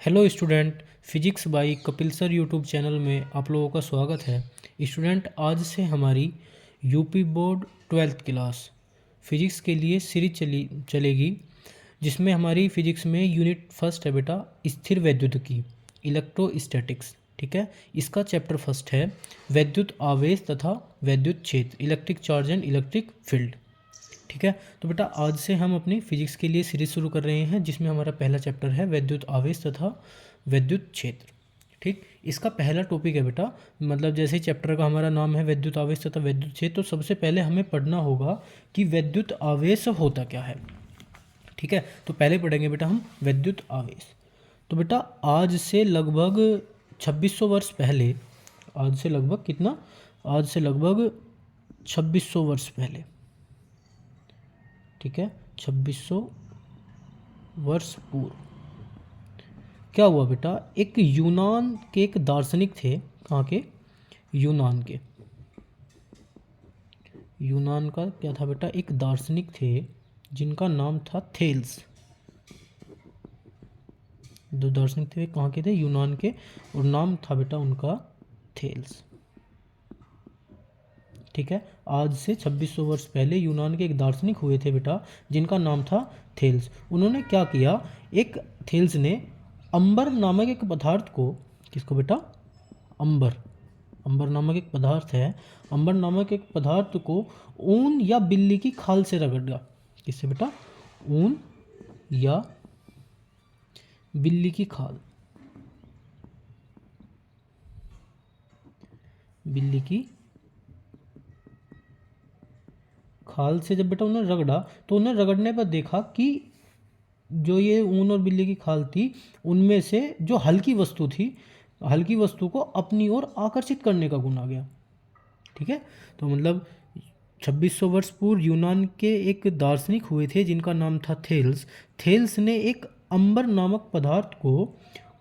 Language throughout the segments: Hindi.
Hello student, physics bye Kapil sir YouTube channel में आप लोगों का स्वागत है। स्टूडेंट, आज से हमारी UP board 12th class physics के लिए सीरीज चलेगी, जिसमें हमारी फिजिक्स में यूनिट फर्स्ट है बेटा स्थिर वैद्युतिकी, इलेक्ट्रोस्टैटिक्स। ठीक है, इसका चैप्टर फर्स्ट है वैद्युत आवेश तथा वैद्युत क्षेत्र, electric charge and electric field. ठीक है, तो बेटा आज से हम अपनी फिजिक्स के लिए सीरीज शुरू कर रहे हैं, जिसमें हमारा पहला चैप्टर है वैद्युत आवेश तथा वैद्युत क्षेत्र। ठीक, इसका पहला टॉपिक है बेटा, मतलब जैसे चैप्टर का हमारा नाम है वैद्युत आवेश तथा वैद्युत क्षेत्र, तो सबसे पहले हमें पढ़ना होगा कि वैद्युत आवेश होता क्या है। ठीक है, तो पहले पढ़ेंगे बेटा हम वैद्युत आवेश। तो बेटा आज से लगभग 2600 वर्ष पहले, आज से लगभग कितना, आज से लगभग 2600 वर्ष पहले, ठीक है, 2600 वर्ष पूर्व क्या हुआ बेटा, एक यूनान के एक दार्शनिक थे। कहाँ के? यूनान के। यूनान का क्या था बेटा, एक दार्शनिक थे जिनका नाम था थेल्स। दो दार्शनिक थे, कहाँ के थे? यूनान के, और नाम था बेटा उनका थेल्स। ठीक है, आज से 2600 वर्ष पहले यूनान के एक दार्शनिक हुए थे बेटा, जिनका नाम था थेल्स। उन्होंने क्या किया, एक थेल्स ने अंबर नामक एक पदार्थ को, किसको बेटा? अंबर। अंबर नामक एक पदार्थ है, अंबर नामक एक पदार्थ को ऊन या बिल्ली की खाल से रगड़ा। किससे बेटा? ऊन या बिल्ली की खाल, बिल्ली की खाल से जब बेटा उन्होंने रगड़ा, तो उन्हें रगड़ने पर देखा कि जो ये ऊन और बिल्ली की खाल थी, उनमें से जो हल्की वस्तु थी, हल्की वस्तु को अपनी ओर आकर्षित करने का गुण आ गया। ठीक है, तो मतलब 2600 वर्ष पूर्व यूनान के एक दार्शनिक हुए थे जिनका नाम था थेल्स। थेल्स ने एक अंबर नामक पदार्थ को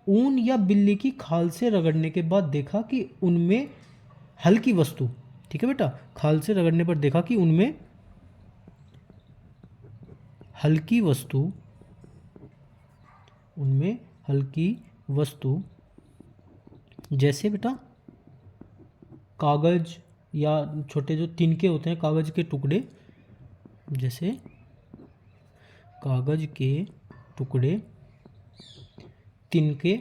ऊन या बिल्ली की खाल से रगड़ने के बाद देखा कि उनमें हल्की वस्तु, ठीक है बेटा, खाल से रगड़ने पर देखा कि उनमें हल्की वस्तु, उनमें हल्की वस्तु जैसे बेटा कागज या छोटे जो तिनके होते हैं, कागज के टुकड़े, जैसे कागज के टुकड़े, तिनके,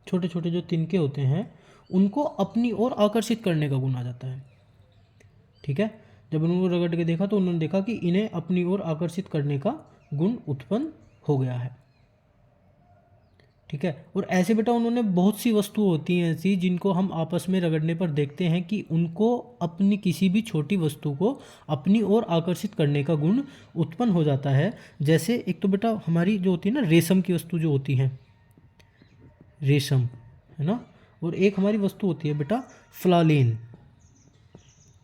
छोटे छोटे जो तिनके होते हैं, उनको अपनी ओर आकर्षित करने का गुण आ जाता है। ठीक है, जब उन्होंने रगड़ के देखा तो उन्होंने देखा कि इन्हें अपनी ओर आकर्षित करने का गुण उत्पन्न हो गया है। ठीक है, और ऐसे बेटा उन्होंने बहुत सी वस्तु होती हैं ऐसी जिनको हम आपस में रगड़ने पर देखते हैं कि उनको अपनी किसी भी छोटी वस्तु को अपनी ओर आकर्षित करने का गुण उत्पन्न हो जाता है। जैसे एक तो बेटा हमारी जो होती है ना, रेशम की वस्तु जो होती हैं, रेशम, है ना, और एक हमारी वस्तु होती है बेटा फ्लालेन।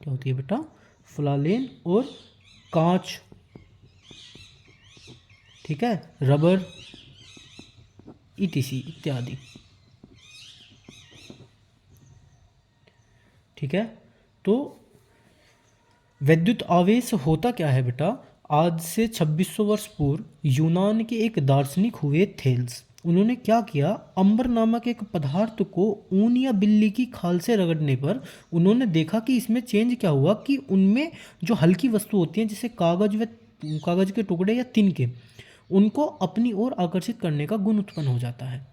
क्या होती है बेटा? फ्लालेन और कांच, ठीक है, रबर, ईटीसी इत्यादि। ठीक है, तो वैद्युत आवेश होता क्या है बेटा? आज से 2600 वर्ष पूर्व यूनान के एक दार्शनिक हुए थेल्स। उन्होंने क्या किया, अंबर नामक एक पदार्थ को ऊन या बिल्ली की खाल से रगड़ने पर उन्होंने देखा कि इसमें चेंज क्या हुआ, कि उनमें जो हल्की वस्तु होती हैं जैसे कागज व कागज के टुकड़े या तिनके, उनको अपनी ओर आकर्षित करने का गुण उत्पन्न हो जाता है।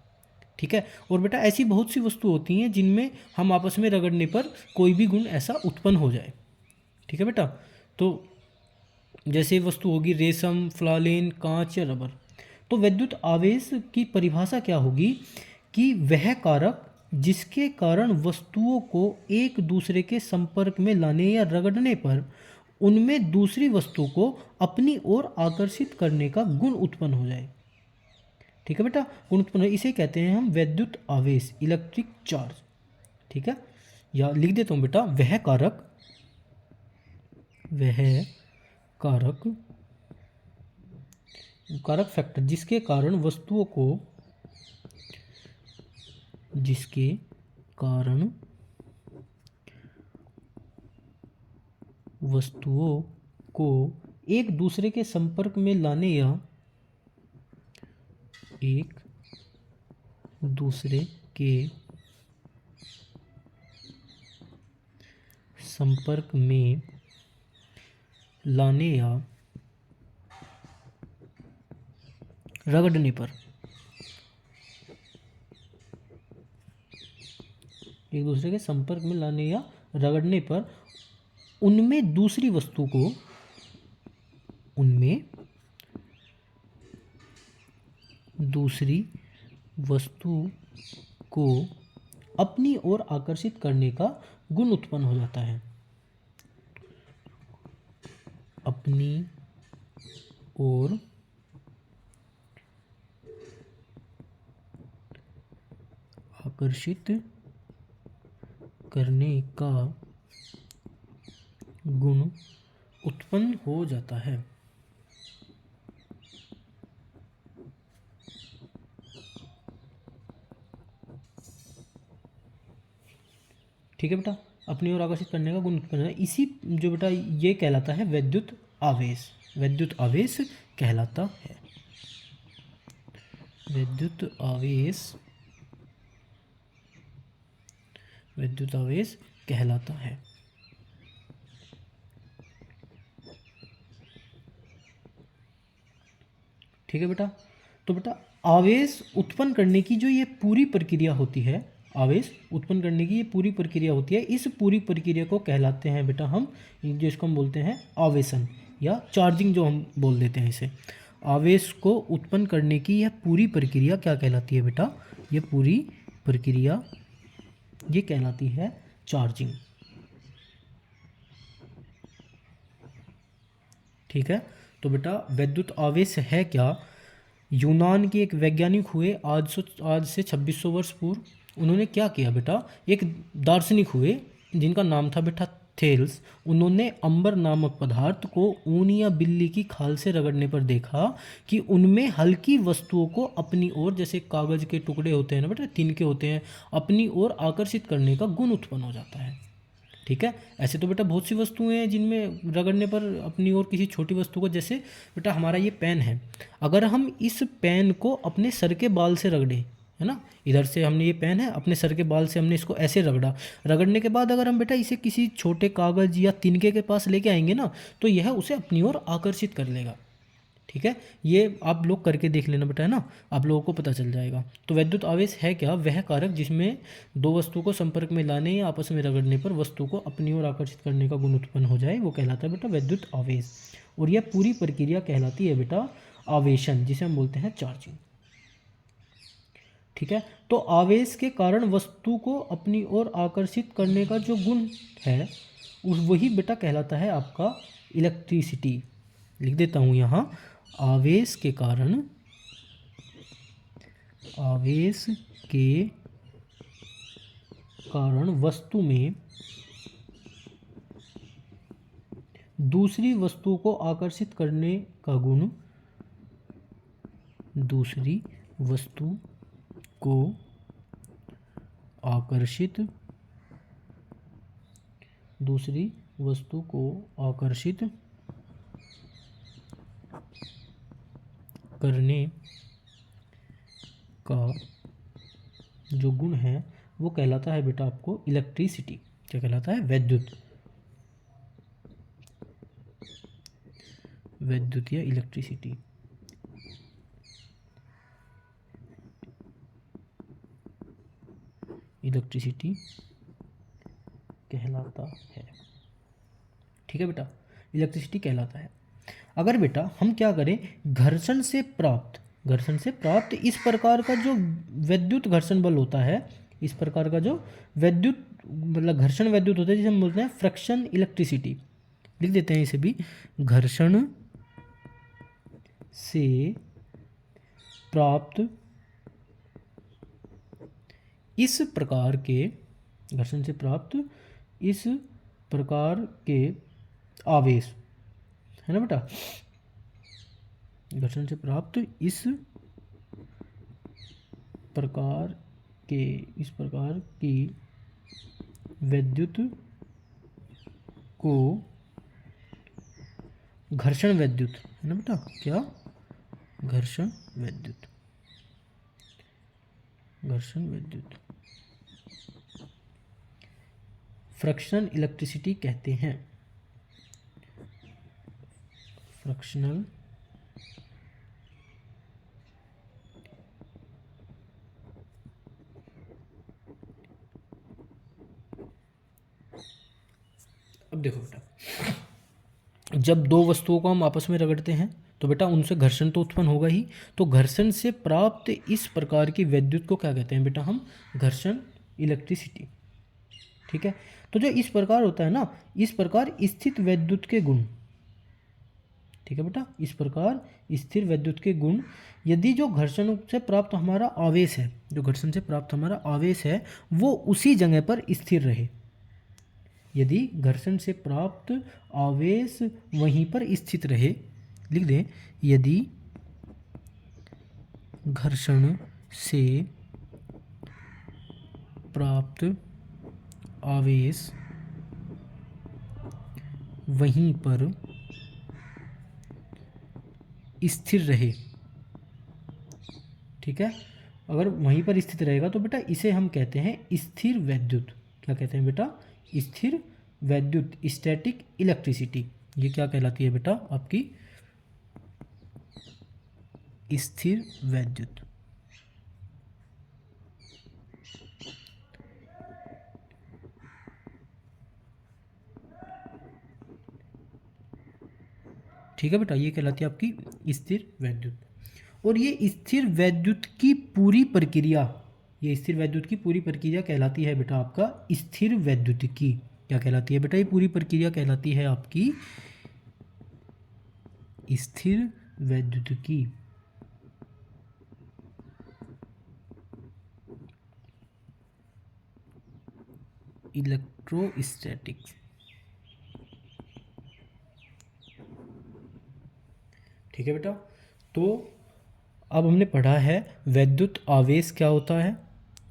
ठीक है, और बेटा ऐसी बहुत सी वस्तु होती हैं जिनमें हम आपस में रगड़ने पर कोई भी गुण ऐसा उत्पन्न हो जाए। ठीक है बेटा, तो जैसे वस्तु होगी रेशम, फ्लालेन, कांच या रबर। तो वैद्युत आवेश की परिभाषा क्या होगी, कि वह कारक जिसके कारण वस्तुओं को एक दूसरे के संपर्क में लाने या रगड़ने पर उनमें दूसरी वस्तु को अपनी ओर आकर्षित करने का गुण उत्पन्न हो जाए। ठीक है बेटा, गुण उत्पन्न, इसे कहते हैं हम वैद्युत आवेश, इलेक्ट्रिक चार्ज। ठीक है, या लिख देता हूँ बेटा, वह कारक, वह कारक, कारक फैक्टर जिसके कारण वस्तुओं को, जिसके कारण वस्तुओं को एक दूसरे के संपर्क में लाने या एक दूसरे के संपर्क में लाने या रगड़ने पर, एक दूसरे के संपर्क में लाने या रगड़ने पर उनमें दूसरी वस्तु को अपनी ओर आकर्षित करने का गुण उत्पन्न हो जाता है। अपनी ओर आकर्षित करने का गुण उत्पन्न हो जाता है। ठीक है बेटा, अपनी ओर आकर्षित करने का गुण उत्पन्न है, इसी जो बेटा ये कहलाता है वैद्युत आवेश। वैद्युत आवेश कहलाता है। वैद्युत आवेश कहलाता है। ठीक है बेटा, तो बेटा आवेश उत्पन्न करने की जो ये पूरी प्रक्रिया होती है, आवेश उत्पन्न करने की ये पूरी प्रक्रिया होती है, इस पूरी प्रक्रिया को कहलाते हैं बेटा हम, जिसको हम बोलते हैं आवेशन या चार्जिंग, जो हम बोल देते हैं इसे। आवेश को उत्पन्न करने की यह पूरी प्रक्रिया क्या कहलाती है बेटा? ये पूरी प्रक्रिया ये कहलाती है चार्जिंग। ठीक है, तो बेटा वैद्युत आवेश है क्या? यूनान के एक वैज्ञानिक हुए आज से 2600 वर्ष पूर्व। उन्होंने क्या किया बेटा, एक दार्शनिक हुए जिनका नाम था बेटा थेल्स। उन्होंने अंबर नामक पदार्थ को ऊन या बिल्ली की खाल से रगड़ने पर देखा कि उनमें हल्की वस्तुओं को अपनी ओर, जैसे कागज के टुकड़े होते हैं ना बेटा, तिनके होते हैं, अपनी ओर आकर्षित करने का गुण उत्पन्न हो जाता है। ठीक है, ऐसे तो बेटा बहुत सी वस्तुएं हैं जिनमें रगड़ने पर अपनी ओर किसी छोटी वस्तु को, जैसे बेटा हमारा ये पेन है, अगर हम इस पेन को अपने सर के बाल से रगड़े, है ना, इधर से हमने ये पेन है, अपने सर के बाल से हमने इसको ऐसे रगड़ने के बाद अगर हम बेटा इसे किसी छोटे कागज या तिनके के पास लेके आएंगे ना, तो यह उसे अपनी ओर आकर्षित कर लेगा। ठीक है, ये आप लोग करके देख लेना बेटा, है ना, आप लोगों को पता चल जाएगा। तो वैद्युत आवेश है क्या? वह कारक जिसमें दो वस्तु को संपर्क में लाने या आपस में रगड़ने पर वस्तु को अपनी ओर आकर्षित करने का गुण उत्पन्न हो जाए, वो कहलाता है बेटा वैद्युत आवेश। और यह पूरी प्रक्रिया कहलाती है बेटा आवेशन, जिसे हम बोलते हैं चार्जिंग। ठीक है, तो आवेश के कारण वस्तु को अपनी ओर आकर्षित करने का जो गुण है वही बेटा कहलाता है आपका इलेक्ट्रिसिटी। लिख देता हूँ यहाँ, आवेश के कारण वस्तु में दूसरी वस्तु को आकर्षित करने का गुण, दूसरी वस्तु को आकर्षित करने का जो गुण है वो कहलाता है बेटा आपको इलेक्ट्रिसिटी। क्या कहलाता है? वैद्युत या इलेक्ट्रिसिटी। इलेक्ट्रिसिटी कहलाता है। ठीक है बेटा, इलेक्ट्रिसिटी कहलाता है। अगर बेटा हम क्या करें, घर्षण से प्राप्त इस प्रकार का जो वैद्युत घर्षण बल होता है, इस प्रकार का जो वैद्युत मतलब घर्षण वैद्युत होता है, जिसे हम बोलते हैं फ्रिक्शन इलेक्ट्रिसिटी। लिख देते हैं इसे भी, घर्षण से प्राप्त इस प्रकार के आवेश, है ना बेटा, घर्षण से प्राप्त इस प्रकार की वैद्युत को घर्षण वैद्युत, है ना बेटा, क्या? घर्षण वैद्युत। घर्षण विद्युत, फ्रक्शनल इलेक्ट्रिसिटी कहते हैं। फ्रक्शनल अब देखो बेटा, जब दो वस्तुओं को हम आपस में रगड़ते हैं तो बेटा उनसे घर्षण तो उत्पन्न होगा ही। तो घर्षण से प्राप्त इस प्रकार की विद्युत को क्या कहते हैं बेटा हम? घर्षण इलेक्ट्रिसिटी। ठीक है, तो जो इस प्रकार होता है ना, इस प्रकार स्थित विद्युत के गुण, ठीक है बेटा, इस प्रकार स्थिर विद्युत के गुण, यदि जो घर्षण से प्राप्त हमारा आवेश है, जो घर्षण से प्राप्त हमारा आवेश है वो उसी जगह पर स्थिर रहे, यदि घर्षण से प्राप्त आवेश वहीं पर स्थित रहे, लिख दें, यदि घर्षण से प्राप्त आवेश वहीं पर स्थिर रहे, ठीक है, अगर वहीं पर स्थित रहेगा तो बेटा इसे हम कहते हैं स्थिर वैद्युत। क्या कहते हैं बेटा? स्थिर वैद्युत, स्टैटिक इलेक्ट्रिसिटी। ये क्या कहलाती है बेटा? आपकी स्थिर वैद्युत। ठीक है बेटा, ये कहलाती है आपकी स्थिर वैद्युत। और ये स्थिर वैद्युत की पूरी प्रक्रिया, ये स्थिर वैद्युत की पूरी प्रक्रिया कहलाती है बेटा आपका स्थिर वैद्युतिकी। क्या कहलाती है बेटा? ये पूरी प्रक्रिया कहलाती है आपकी स्थिर वैद्युतिकी। इलेक्ट्रोस्टैटिक्स। ठीक है बेटा, तो अब हमने पढ़ा है वैद्युत आवेश क्या होता है,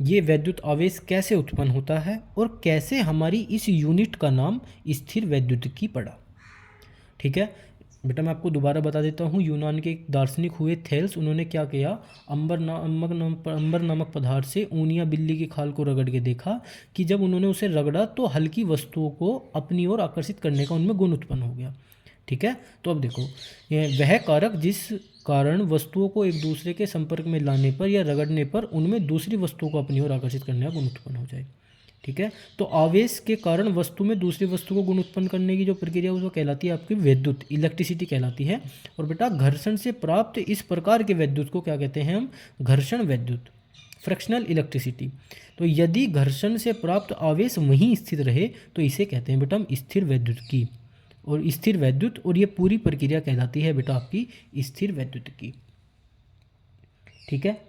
ये वैद्युत आवेश कैसे उत्पन्न होता है और कैसे हमारी इस यूनिट का नाम स्थिर वैद्युतिकी पड़ा। ठीक है बेटा, मैं आपको दोबारा बता देता हूँ। यूनान के एक दार्शनिक हुए थेल्स, उन्होंने क्या किया, अंबर नामक पदार्थ से ऊन या बिल्ली की खाल को रगड़ के देखा कि जब उन्होंने उसे रगड़ा तो हल्की वस्तुओं को अपनी ओर आकर्षित करने का उनमें गुण उत्पन्न हो गया। ठीक है, तो अब देखो, वह कारक जिस कारण वस्तुओं को एक दूसरे के संपर्क में लाने पर या रगड़ने पर उनमें दूसरी वस्तुओं को अपनी ओर आकर्षित करने का गुण उत्पन्न हो जाए। ठीक है, तो आवेश के कारण वस्तु में दूसरी वस्तु को गुण उत्पन्न करने की जो प्रक्रिया है वो कहलाती है आपकी विद्युत, इलेक्ट्रिसिटी कहलाती है। और बेटा घर्षण से प्राप्त इस प्रकार के विद्युत को क्या कहते हैं हम? घर्षण विद्युत, फ्रैक्शनल इलेक्ट्रिसिटी। तो यदि घर्षण से प्राप्त आवेश वहीं स्थित रहे तो इसे कहते हैं बेटा हम स्थिर वैद्युत की, और स्थिर वैद्युत, और ये पूरी प्रक्रिया कहलाती है बेटा आपकी स्थिर वैद्युत की। ठीक है,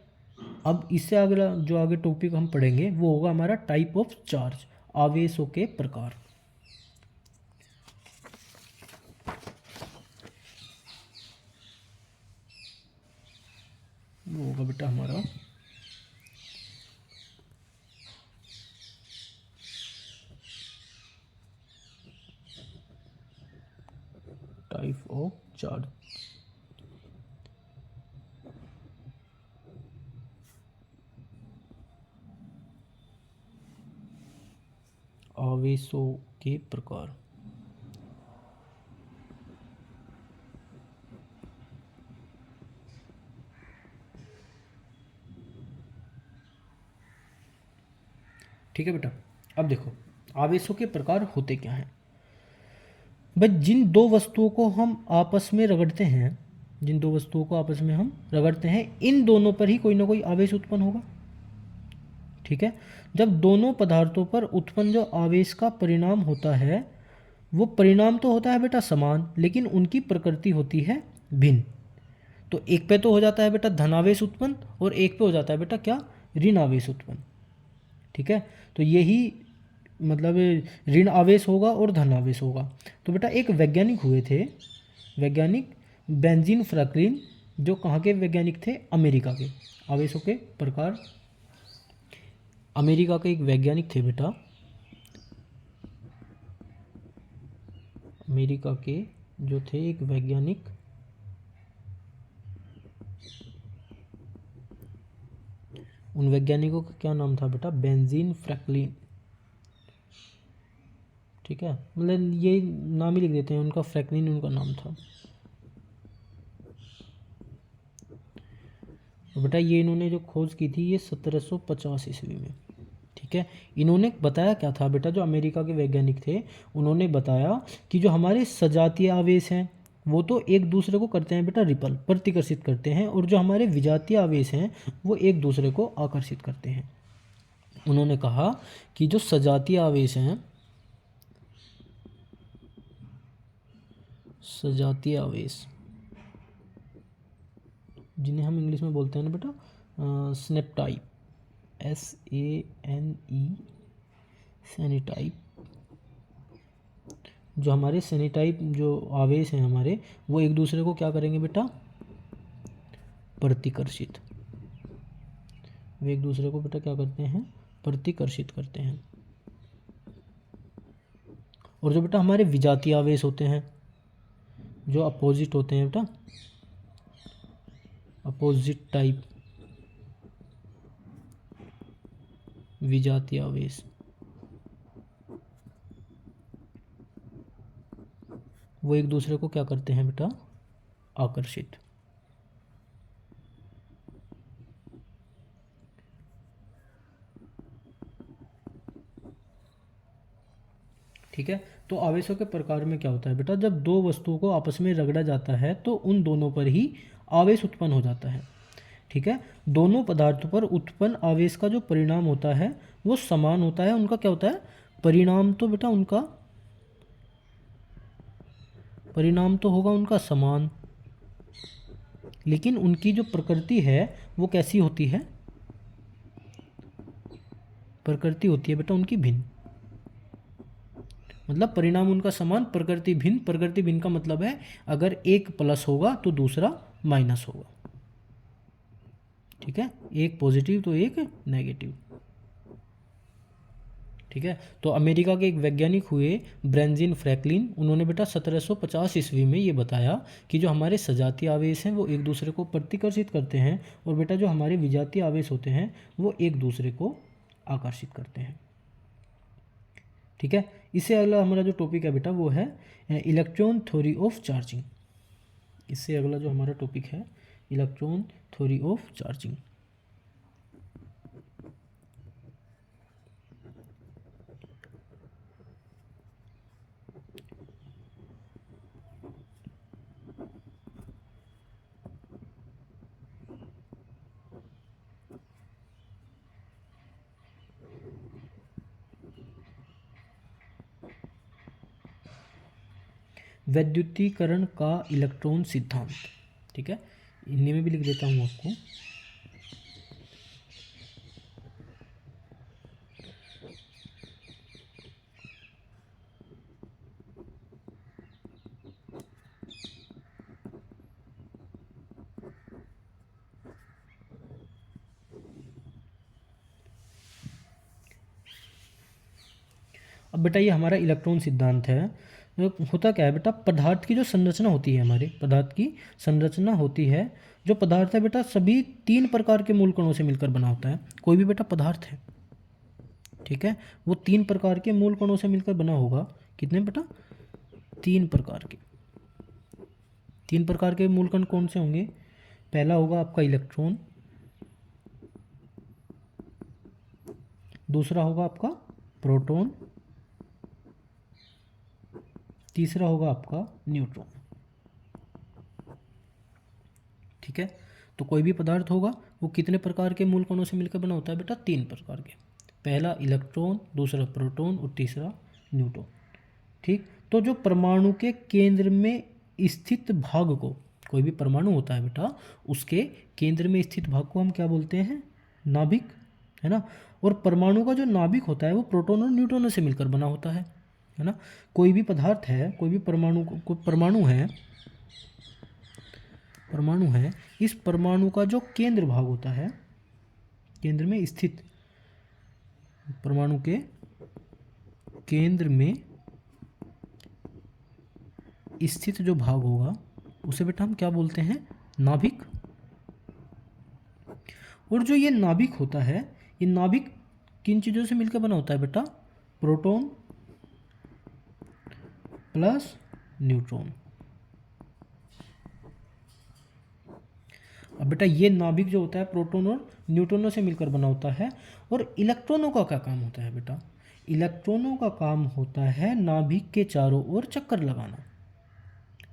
अब इससे अगला जो आगे टॉपिक हम पढ़ेंगे वो होगा हमारा टाइप ऑफ चार्ज, आवेशों के प्रकार। वो होगा बेटा हमारा टाइप ऑफ चार्ज। आवेशों के प्रकार। ठीक है बेटा, अब देखो आवेशों के प्रकार होते क्या हैं। बस जिन दो वस्तुओं को हम आपस में रगड़ते हैं, जिन दो वस्तुओं को आपस में हम रगड़ते हैं, इन दोनों पर ही कोई ना कोई आवेश उत्पन्न होगा। ठीक है, जब दोनों पदार्थों पर उत्पन्न जो आवेश का परिणाम होता है वो परिणाम तो होता है बेटा समान, लेकिन उनकी प्रकृति होती है भिन्न। तो एक पे तो हो जाता है बेटा धनावेश उत्पन्न और एक पे हो जाता है बेटा क्या? ऋण आवेश उत्पन्न। ठीक है, तो यही मतलब ऋण आवेश होगा और धन आवेश होगा। तो बेटा एक वैज्ञानिक हुए थे, वैज्ञानिक बेंजामिन फ्रैंकलिन, जो कहाँ के वैज्ञानिक थे? अमेरिका के। आवेशों के प्रकार, अमेरिका के एक वैज्ञानिक थे बेटा, अमेरिका के जो थे एक वैज्ञानिक, उन वैज्ञानिकों का क्या नाम था बेटा? Benzene Franklin. ठीक है, मतलब ये नाम ही लिख देते हैं, उनका फ्रैंकलिन उनका नाम था। तो बेटा ये इन्होंने जो खोज की थी ये 1750 ईस्वी में। ठीक है, इन्होंने बताया क्या था बेटा? जो अमेरिका के वैज्ञानिक थे उन्होंने बताया कि जो हमारे सजातीय आवेश हैं वो तो एक दूसरे को करते हैं बेटा रिपल, प्रतिकर्षित करते हैं, और जो हमारे विजातीय आवेश हैं वो एक दूसरे को आकर्षित करते हैं। उन्होंने कहा कि जो सजातीय आवेश हैं, सजातीय आवेश जिन्हें हम इंग्लिश में बोलते हैं ना बेटा स्नेपटाइप, SANE, सैनिटाइप, जो हमारे सैनिटाइप जो आवेश हैं हमारे, वो एक दूसरे को क्या करेंगे बेटा? प्रतिकर्षित। वे एक दूसरे को बेटा क्या करते हैं? प्रतिकर्षित करते हैं। और जो बेटा हमारे विजातीय आवेश होते हैं, जो अपोजिट होते हैं बेटा, अपोजिट टाइप विजातीय आवेश, वो एक दूसरे को क्या करते हैं बेटा? आकर्षित। ठीक है, तो आवेशों के प्रकार में क्या होता है बेटा? जब दो वस्तुओं को आपस में रगड़ा जाता है तो उन दोनों पर ही आवेश उत्पन्न हो जाता है। ठीक है, दोनों पदार्थों पर उत्पन्न आवेश का जो परिणाम होता है वो समान होता है। उनका क्या होता है? परिणाम तो बेटा उनका, परिणाम तो होगा उनका समान, लेकिन उनकी जो प्रकृति है वो कैसी होती है? प्रकृति होती है बेटा उनकी भिन्न। मतलब परिणाम उनका समान, प्रकृति भिन्न। प्रकृति भिन्न का मतलब है अगर एक प्लस होगा तो दूसरा माइनस होगा। ठीक है, एक पॉजिटिव तो एक नेगेटिव। ठीक है, तो अमेरिका के एक वैज्ञानिक हुए बेंजामिन फ्रैंकलिन, उन्होंने बेटा 1750 ईस्वी में ये बताया कि जो हमारे सजातीय आवेश हैं वो एक दूसरे को प्रतिकर्षित करते हैं, और बेटा जो हमारे विजातीय आवेश होते हैं वो एक दूसरे को आकर्षित करते हैं। ठीक है, इससे अगला हमारा जो टॉपिक है बेटा वो है इलेक्ट्रॉन थ्योरी ऑफ चार्जिंग। इससे अगला जो हमारा टॉपिक है इलेक्ट्रॉन थ्योरी ऑफ चार्जिंग। वैद्युतीकरण का इलेक्ट्रॉन सिद्धांत। ठीक है, हिंदी में भी लिख देता हूँ आपको। अब बेटा ये हमारा इलेक्ट्रॉन सिद्धांत है। होता क्या है बेटा? पदार्थ की जो संरचना होती है, हमारे पदार्थ की संरचना होती है, जो पदार्थ है बेटा सभी तीन प्रकार के मूल कणों से मिलकर बना होता है। कोई भी बेटा पदार्थ है, ठीक है, वो तीन प्रकार के मूल कणों से मिलकर बना होगा। कितने बेटा? तीन प्रकार के। तीन प्रकार के मूल कण कौन से होंगे? पहला होगा आपका इलेक्ट्रॉन, दूसरा होगा आपका प्रोटॉन, तीसरा होगा आपका न्यूट्रॉन। ठीक है, तो कोई भी पदार्थ होगा वो कितने प्रकार के मूल कणों से मिलकर बना होता है बेटा? तीन प्रकार के। पहला इलेक्ट्रॉन, दूसरा प्रोटॉन और तीसरा न्यूट्रॉन। ठीक, तो जो परमाणु के केंद्र में स्थित भाग को, कोई भी परमाणु होता है बेटा उसके केंद्र में स्थित भाग को हम क्या बोलते हैं? नाभिक, है ना। और परमाणु का जो नाभिक होता है वो प्रोटॉन और न्यूट्रॉनों से मिलकर बना होता है ना। कोई भी पदार्थ है, कोई भी परमाणु है, इस परमाणु का जो केंद्र भाग होता है, केंद्र में स्थित, परमाणु के केंद्र में स्थित जो भाग होगा उसे बेटा हम क्या बोलते हैं? नाभिक। और जो ये नाभिक होता है, ये नाभिक किन चीज़ों से मिलकर बना होता है बेटा? Proton plus neutron. अब बेटा ये नाभिक जो होता है प्रोटॉन और न्यूट्रॉनों से मिलकर बना होता है। और इलेक्ट्रॉनों का क्या काम होता है बेटा? इलेक्ट्रॉनों का काम होता है नाभिक के चारों ओर चक्कर लगाना।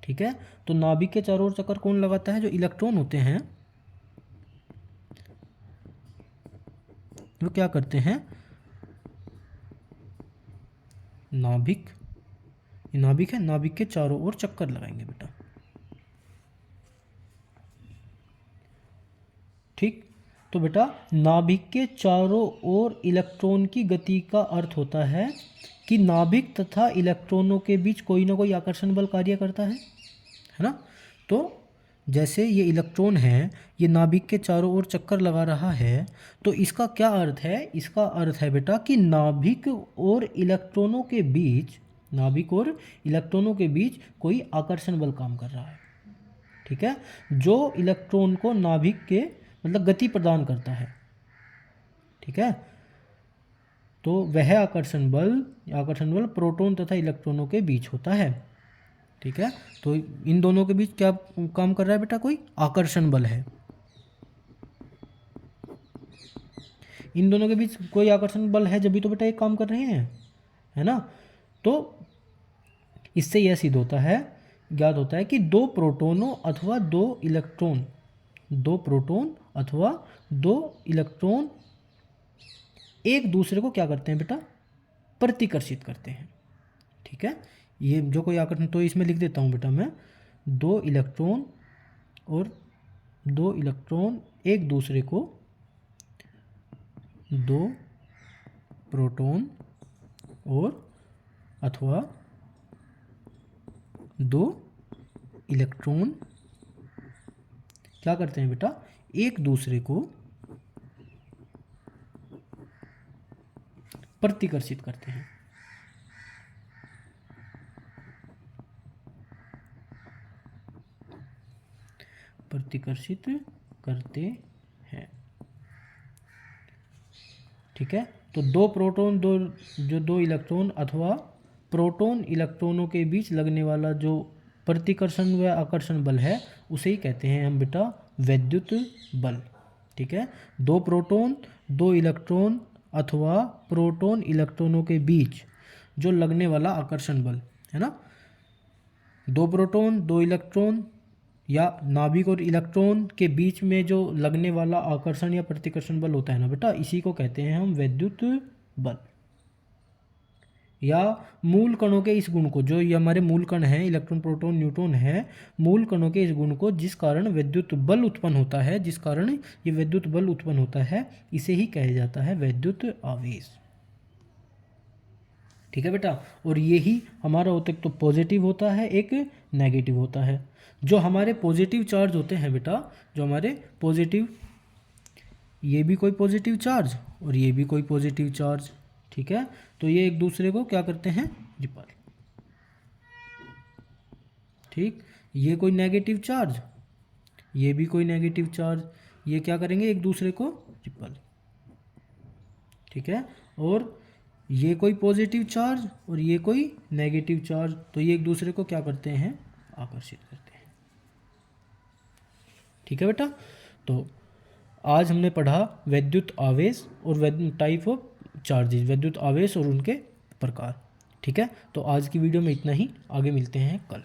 ठीक है, तो नाभिक के चारों ओर चक्कर कौन लगाता है? जो इलेक्ट्रॉन होते हैं वो क्या करते हैं? नाभिक, ये नाभिक है, नाभिक के चारों ओर चक्कर लगाएंगे बेटा। ठीक, तो बेटा नाभिक के चारों ओर इलेक्ट्रॉन की गति का अर्थ होता है कि नाभिक तथा इलेक्ट्रॉनों के बीच कोई ना कोई आकर्षण बल कार्य करता है ना। तो जैसे ये इलेक्ट्रॉन है, ये नाभिक के चारों ओर चक्कर लगा रहा है, तो इसका क्या अर्थ है? इसका अर्थ है बेटा कि नाभिक और इलेक्ट्रॉनों के बीच, नाभिक और इलेक्ट्रॉनों के बीच कोई आकर्षण बल काम कर रहा है। ठीक है, जो इलेक्ट्रॉन को नाभिक के मतलब गति प्रदान करता है। ठीक है, तो वह आकर्षण बल प्रोटॉन तथा इलेक्ट्रॉनों के बीच होता है। ठीक है, तो इन दोनों के बीच क्या काम कर रहा है बेटा? कोई आकर्षण बल है। इन दोनों के बीच कोई आकर्षण बल है, जब भी तो बेटा ये काम कर रहे हैं, है ना। तो इससे यह सिद्ध होता है, ज्ञात होता है कि दो प्रोटोन अथवा दो इलेक्ट्रॉन एक दूसरे को क्या करते हैं बेटा? प्रतिकर्षित करते हैं। ठीक है, ये जो कोई आकर्षण, तो इसमें लिख देता हूँ बेटा मैं, दो इलेक्ट्रॉन एक दूसरे को, दो प्रोटॉन और अथवा दो इलेक्ट्रॉन क्या करते हैं बेटा? एक दूसरे को प्रतिकर्षित करते हैं। प्रतिकर्षित करते हैं। ठीक है, तो दो इलेक्ट्रॉन अथवा प्रोटॉन इलेक्ट्रॉनों के बीच लगने वाला जो प्रतिकर्षण व आकर्षण बल है, उसे ही कहते हैं हम बेटा वैद्युत बल। ठीक है, दो प्रोटॉन दो इलेक्ट्रॉन अथवा प्रोटॉन इलेक्ट्रॉनों के बीच जो लगने वाला आकर्षण बल है ना, दो प्रोटॉन दो इलेक्ट्रॉन या नाभिक और इलेक्ट्रॉन के बीच में जो लगने वाला आकर्षण या प्रतिकर्षण बल होता है ना बेटा, इसी को कहते हैं हम वैद्युत बल। या मूल कणों के इस गुण को, जो ये हमारे मूल कण हैं, इलेक्ट्रॉन प्रोटॉन न्यूट्रॉन है, मूल कणों के इस गुण को जिस कारण विद्युत बल उत्पन्न होता है, जिस कारण ये विद्युत बल उत्पन्न होता है, इसे ही कहा जाता है वैद्युत आवेश। ठीक है बेटा, और ये ही हमारा होता है, एक तो पॉजिटिव होता है, एक नेगेटिव होता है। जो हमारे पॉजिटिव चार्ज होते हैं बेटा, जो हमारे पॉजिटिव, ये भी कोई पॉजिटिव चार्ज और ये भी कोई पॉजिटिव चार्ज। ठीक है, तो ये एक दूसरे को क्या करते हैं? रिपल। ठीक, ये कोई नेगेटिव चार्ज, ये भी कोई नेगेटिव चार्ज, ये क्या करेंगे? एक दूसरे को रिपल। ठीक है, और ये कोई पॉजिटिव चार्ज और ये कोई नेगेटिव चार्ज, तो ये एक दूसरे को क्या करते हैं? आकर्षित करते हैं। ठीक है बेटा, तो आज हमने पढ़ा वैद्युत आवेश और टाइप ऑफ चार्जेस, वैद्युत आवेश और उनके प्रकार। ठीक है, तो आज की वीडियो में इतना ही, आगे मिलते हैं कल।